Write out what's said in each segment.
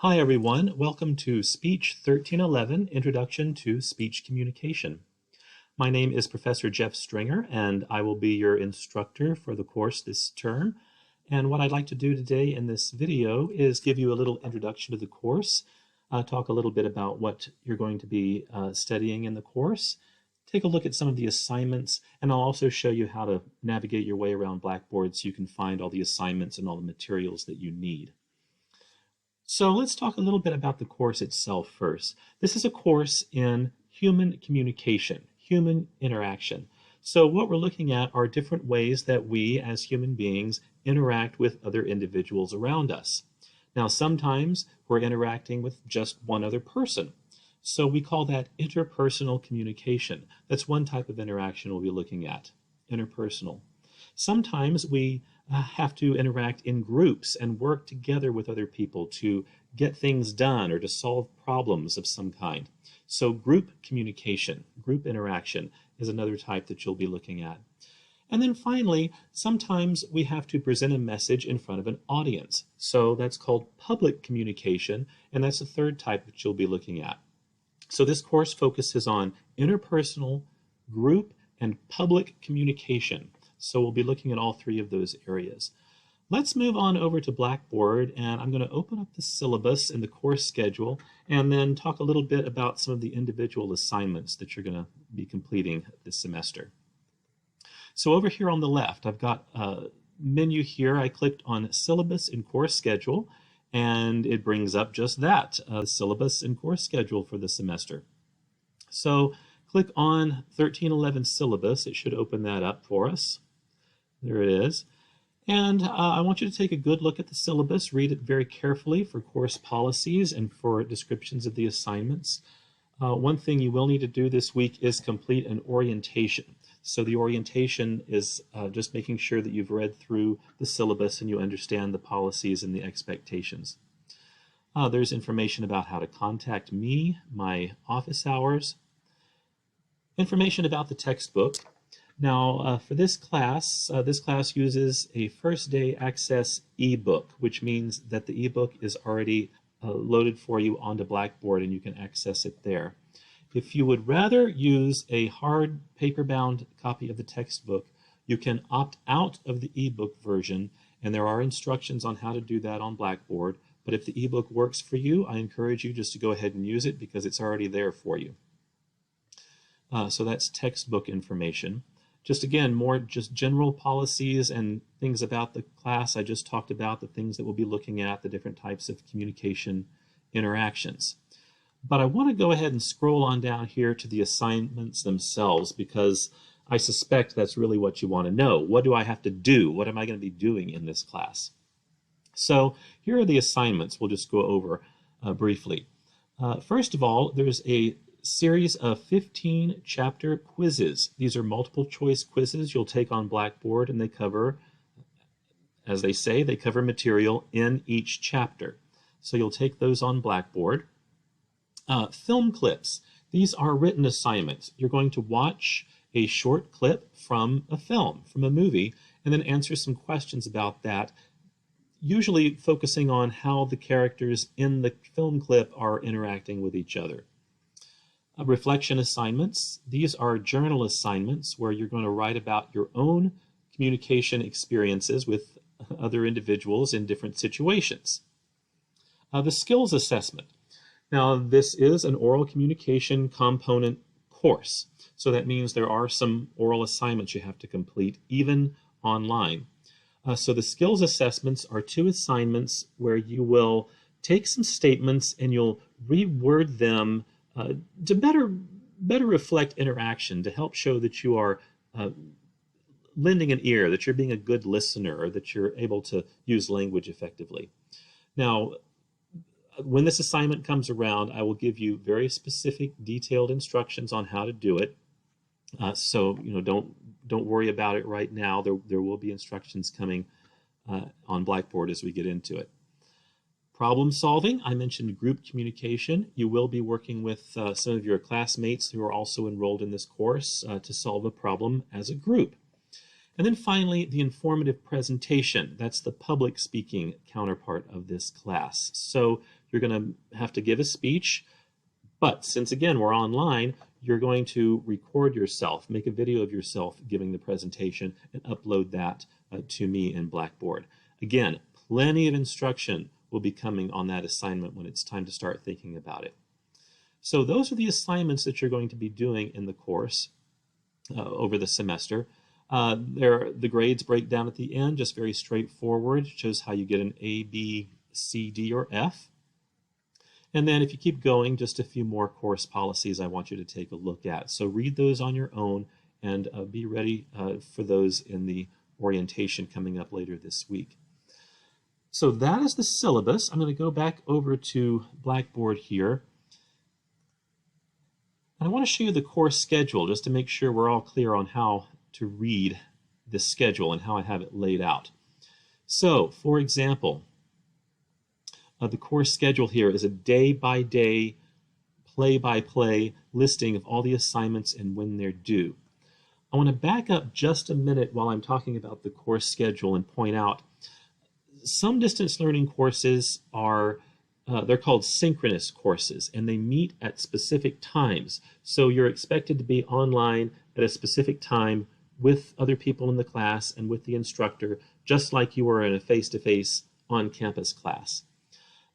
Hi everyone, welcome to Speech 1311, Introduction to Speech Communication. My name is Professor Jeff Stringer and I will be your instructor for the course this term. And what I'd like to do today in this video is give you a little introduction to the course, talk a little bit about what you're going to be studying in the course, take a look at some of the assignments, and I'll also show you how to navigate your way around Blackboard so you can find all the assignments and all the materials that you need. So let's talk a little bit about the course itself first. This is a course in human communication, human interaction. So what we're looking at are different ways that we as human beings interact with other individuals around us. Now sometimes we're interacting with just one other person. So we call that interpersonal communication. That's one type of interaction we'll be looking at, interpersonal. Sometimes we have to interact in groups and work together with other people to get things done or to solve problems of some kind. So group communication, group interaction is another type that you'll be looking at. And then finally, sometimes we have to present a message in front of an audience. So that's called public communication, and that's the third type that you'll be looking at. So this course focuses on interpersonal, group, and public communication. So we'll be looking at all three of those areas. Let's move on over to Blackboard, and I'm going to open up the syllabus and the course schedule and then talk a little bit about some of the individual assignments that you're going to be completing this semester. So over here on the left, I've got a menu here. I clicked on Syllabus and Course Schedule, and it brings up just that, syllabus and course schedule for the semester. So click on 1311 Syllabus. It should open that up for us. There it is. And I want you to take a good look at the syllabus, read it very carefully for course policies and for descriptions of the assignments. One thing you will need to do this week is complete an orientation. So the orientation is just making sure that you've read through the syllabus and you understand the policies and the expectations. There's information about how to contact me, my office hours, information about the textbook. Now, for this class uses a first day access ebook, which means that the ebook is already loaded for you onto Blackboard and you can access it there. If you would rather use a hard paper-bound copy of the textbook, you can opt out of the ebook version, and there are instructions on how to do that on Blackboard. But if the ebook works for you, I encourage you just to go ahead and use it because it's already there for you. So that's textbook information. Just again, more just general policies and things about the class. I just talked about the things that we'll be looking at, the different types of communication interactions. But I want to go ahead and scroll on down here to the assignments themselves because I suspect that's really what you want to know. What do I have to do? What am I going to be doing in this class? So here are the assignments we'll just go over briefly. First of all, there's a series of 15 chapter quizzes. These are multiple choice quizzes you'll take on Blackboard, and they cover, as they say, they cover material in each chapter. So you'll take those on Blackboard. Film clips. These are written assignments. You're going to watch a short clip from a film, from a movie, and then answer some questions about that, usually focusing on how the characters in the film clip are interacting with each other. Reflection assignments. These are journal assignments where you're going to write about your own communication experiences with other individuals in different situations. The skills assessment. Now, this is an oral communication component course, so that means there are some oral assignments you have to complete, even online. So the skills assessments are 2 assignments where you will take some statements and you'll reword them to better reflect interaction, to help show that you are lending an ear, that you're being a good listener, or that you're able to use language effectively. Now, when this assignment comes around, I will give you very specific, detailed instructions on how to do it. So don't worry about it right now. There will be instructions coming on Blackboard as we get into it. Problem solving, I mentioned group communication. You will be working with some of your classmates who are also enrolled in this course to solve a problem as a group. And then finally, the informative presentation. That's the public speaking counterpart of this class. So you're going to have to give a speech. But since, again, we're online, you're going to record yourself, make a video of yourself giving the presentation, and upload that to me in Blackboard. Again, plenty of instruction will be coming on that assignment when it's time to start thinking about it. So those are the assignments that you're going to be doing in the course over the semester. The grades break down at the end, just very straightforward. It shows how you get an A, B, C, D, or F. And then if you keep going, just a few more course policies I want you to take a look at. So read those on your own and be ready for those in the orientation coming up later this week. So that is the syllabus. I'm going to go back over to Blackboard here. And I want to show you the course schedule just to make sure we're all clear on how to read this schedule and how I have it laid out. So, for example, the course schedule here is a day-by-day, play-by-play listing of all the assignments and when they're due. I want to back up just a minute while I'm talking about the course schedule and point out some distance learning courses are they're called synchronous courses, and they meet at specific times. So you're expected to be online at a specific time with other people in the class and with the instructor, just like you were in a face-to-face on-campus class.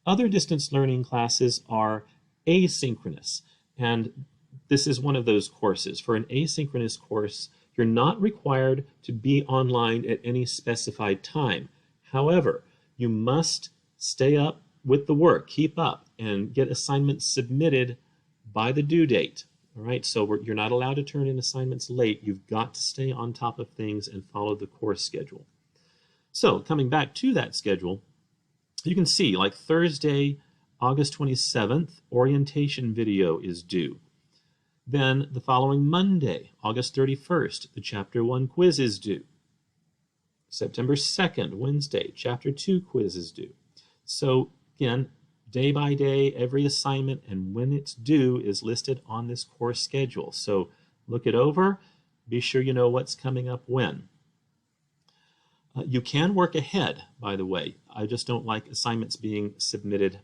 Other distance learning classes are asynchronous, and this is one of those courses. For an asynchronous course, you're not required to be online at any specified time. However, you must stay up with the work, keep up, and get assignments submitted by the due date. All right, so you're not allowed to turn in assignments late. You've got to stay on top of things and follow the course schedule. So coming back to that schedule, you can see like Thursday, August 27th, orientation video is due. Then the following Monday, August 31st, the Chapter 1 quiz is due. September 2nd, Wednesday, Chapter 2 quiz is due. So again, day by day, every assignment and when it's due is listed on this course schedule. So look it over, be sure you know what's coming up when. You can work ahead, by the way. I just don't like assignments being submitted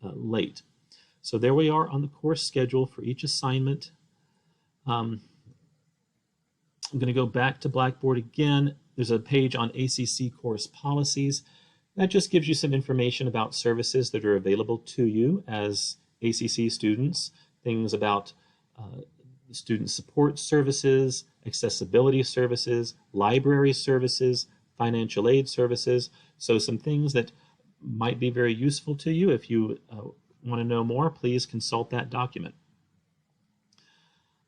late. So there we are on the course schedule for each assignment. I'm going to go back to Blackboard again. There's a page on ACC course policies. That just gives you some information about services that are available to you as ACC students, things about student support services, accessibility services, library services, financial aid services. So some things that might be very useful to you. If you want to know more, please consult that document.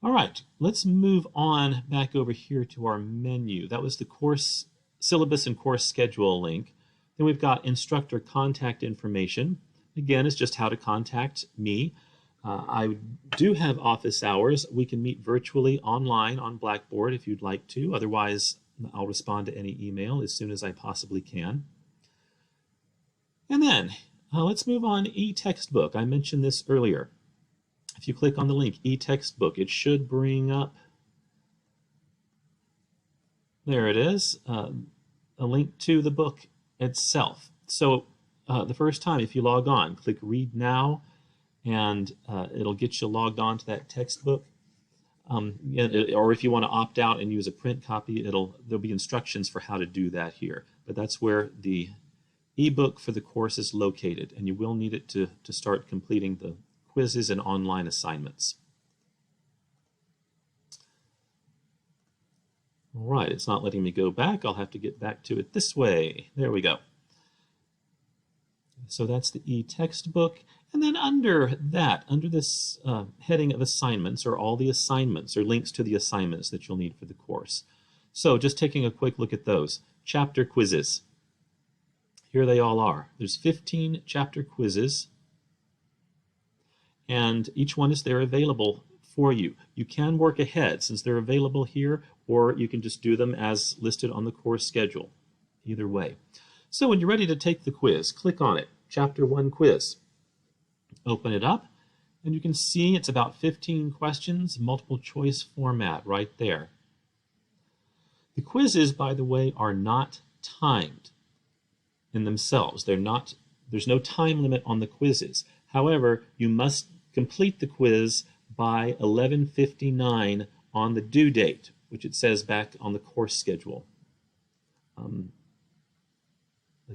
All right, let's move on back over here to our menu. That was the course syllabus and course schedule link. Then we've got instructor contact information. Again, it's just how to contact me. I do have office hours. We can meet virtually online on Blackboard if you'd like to. Otherwise, I'll respond to any email as soon as I possibly can. And then let's move on e-textbook. I mentioned this earlier. If you click on the link, e-textbook, it should bring up, there it is, a link to the book itself. So the first time, if you log on, click Read Now, and it'll get you logged on to that textbook. Or if you want to opt out and use a print copy, there'll be instructions for how to do that here. But that's where the ebook for the course is located, and you will need it to start completing the quizzes and online assignments. All right, it's not letting me go back. I'll have to get back to it this way. There we go. So that's the e-textbook. And then under that, under this heading of assignments, are all the assignments or links to the assignments that you'll need for the course. So just taking a quick look at those. Chapter quizzes. Here they all are. There's 15 chapter quizzes, and each one is there available for you. You can work ahead since they're available here, or you can just do them as listed on the course schedule. Either way. So when you're ready to take the quiz, click on it. Chapter 1 quiz. Open it up, and you can see it's about 15 questions, multiple choice format right there. The quizzes, by the way, are not timed in themselves. They're not There's no time limit on the quizzes. However, you must complete the quiz by 11:59 on the due date, which it says back on the course schedule.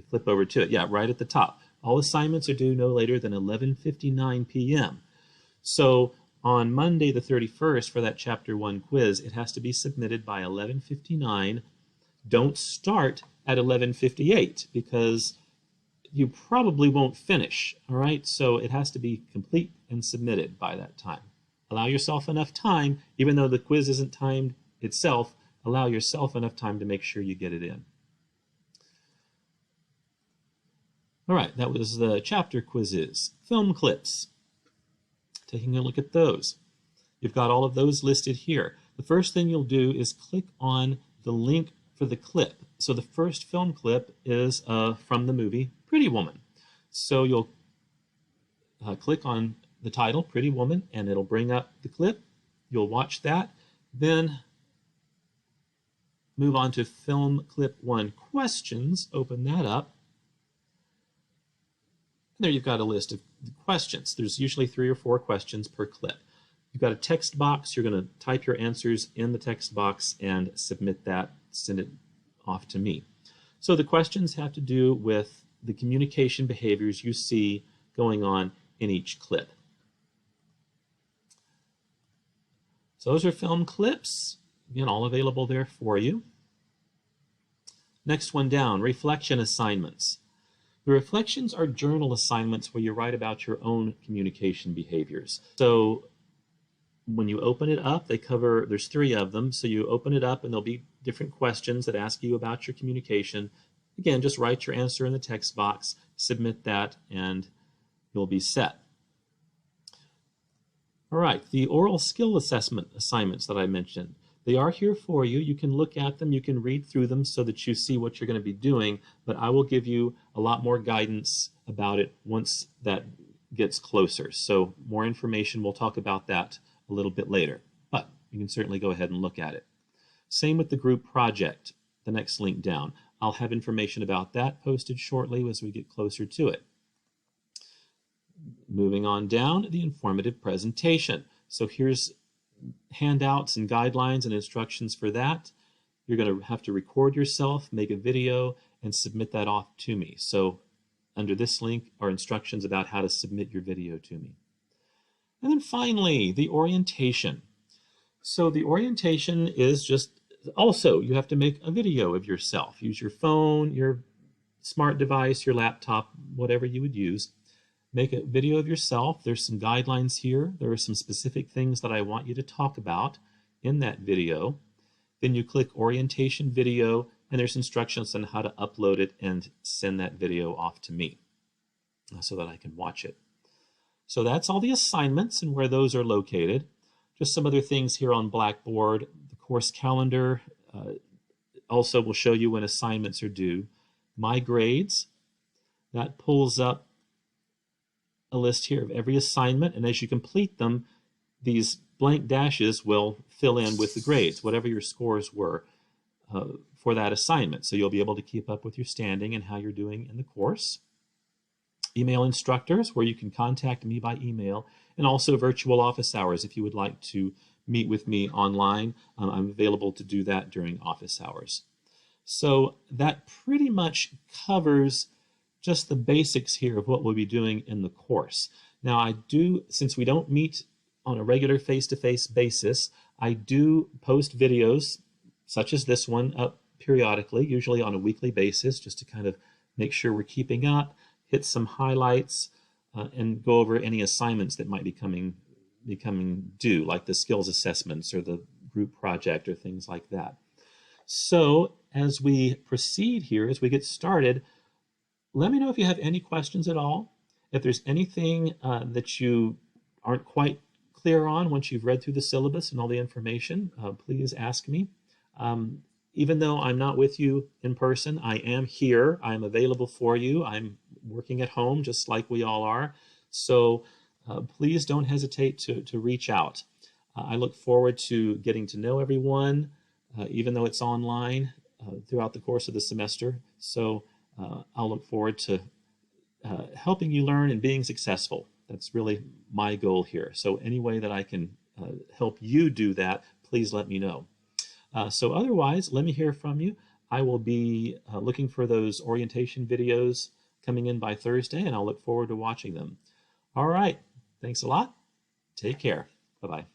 Flip over to it. Yeah, right at the top. All assignments are due no later than 11:59 p.m. So on Monday the 31st for that Chapter 1 quiz, it has to be submitted by 11:59. Don't start at 11:58 because you probably won't finish, all right? So it has to be complete and submitted by that time. Allow yourself enough time, even though the quiz isn't timed itself, allow yourself enough time to make sure you get it in. All right, that was the chapter quizzes. Film clips. Taking a look at those. You've got all of those listed here. The first thing you'll do is click on the link for the clip. So the first film clip is from the movie Pretty Woman. So you'll click on the title, Pretty Woman, and it'll bring up the clip. You'll watch that. Then move on to Film Clip 1 Questions. Open that up. There you've got a list of questions. There's usually 3 or 4 questions per clip. You've got a text box. You're going to type your answers in the text box and submit that, send it off to me. So the questions have to do with the communication behaviors you see going on in each clip. So those are film clips. Again, all available there for you. Next one down, reflection assignments. The reflections are journal assignments where you write about your own communication behaviors. So when you open it up, there's 3 of them. So you open it up and there'll be different questions that ask you about your communication. Again, just write your answer in the text box, submit that, and you'll be set. All right, the oral skill assessment assignments that I mentioned. They are here for you. You can look at them, you can read through them so that you see what you're going to be doing, but I will give you a lot more guidance about it once that gets closer. So more information, we'll talk about that a little bit later, but you can certainly go ahead and look at it. Same with the group project, the next link down. I'll have information about that posted shortly as we get closer to it. Moving on down, the informative presentation. So here's handouts and guidelines and instructions for that. You're going to have to record yourself, make a video, and submit that off to me. So under this link are instructions about how to submit your video to me. And then finally, the orientation. So the orientation is just also, you have to make a video of yourself. Use your phone, your smart device, your laptop, whatever you would use. Make a video of yourself. There's some guidelines here. There are some specific things that I want you to talk about in that video. Then you click orientation video, and there's instructions on how to upload it and send that video off to me so that I can watch it. So that's all the assignments and where those are located. Just some other things here on Blackboard. The course calendar also will show you when assignments are due. My grades, that pulls up a list here of every assignment, and as you complete them, these blank dashes will fill in with the grades, whatever your scores were for that assignment. So you'll be able to keep up with your standing and how you're doing in the course. Email instructors, where you can contact me by email, and also virtual office hours if you would like to meet with me online. I'm available to do that during office hours. So that pretty much covers just the basics here of what we'll be doing in the course. Now since we don't meet on a regular face-to-face basis, I do post videos such as this one up periodically, usually on a weekly basis, just to kind of make sure we're keeping up, hit some highlights, and go over any assignments that might be becoming due, like the skills assessments or the group project or things like that. So as we proceed here, as we get started, let me know if you have any questions at all. If there's anything that you aren't quite clear on once you've read through the syllabus and all the information, please ask me. Even though I'm not with you in person, I am here. I'm available for you. I'm working at home just like we all are. So please don't hesitate to reach out. I look forward to getting to know everyone, even though it's online throughout the course of the semester. So I'll look forward to helping you learn and being successful. That's really my goal here. So any way that I can help you do that, please let me know. So otherwise, let me hear from you. I will be looking for those orientation videos coming in by Thursday, and I'll look forward to watching them. All right. Thanks a lot. Take care. Bye-bye.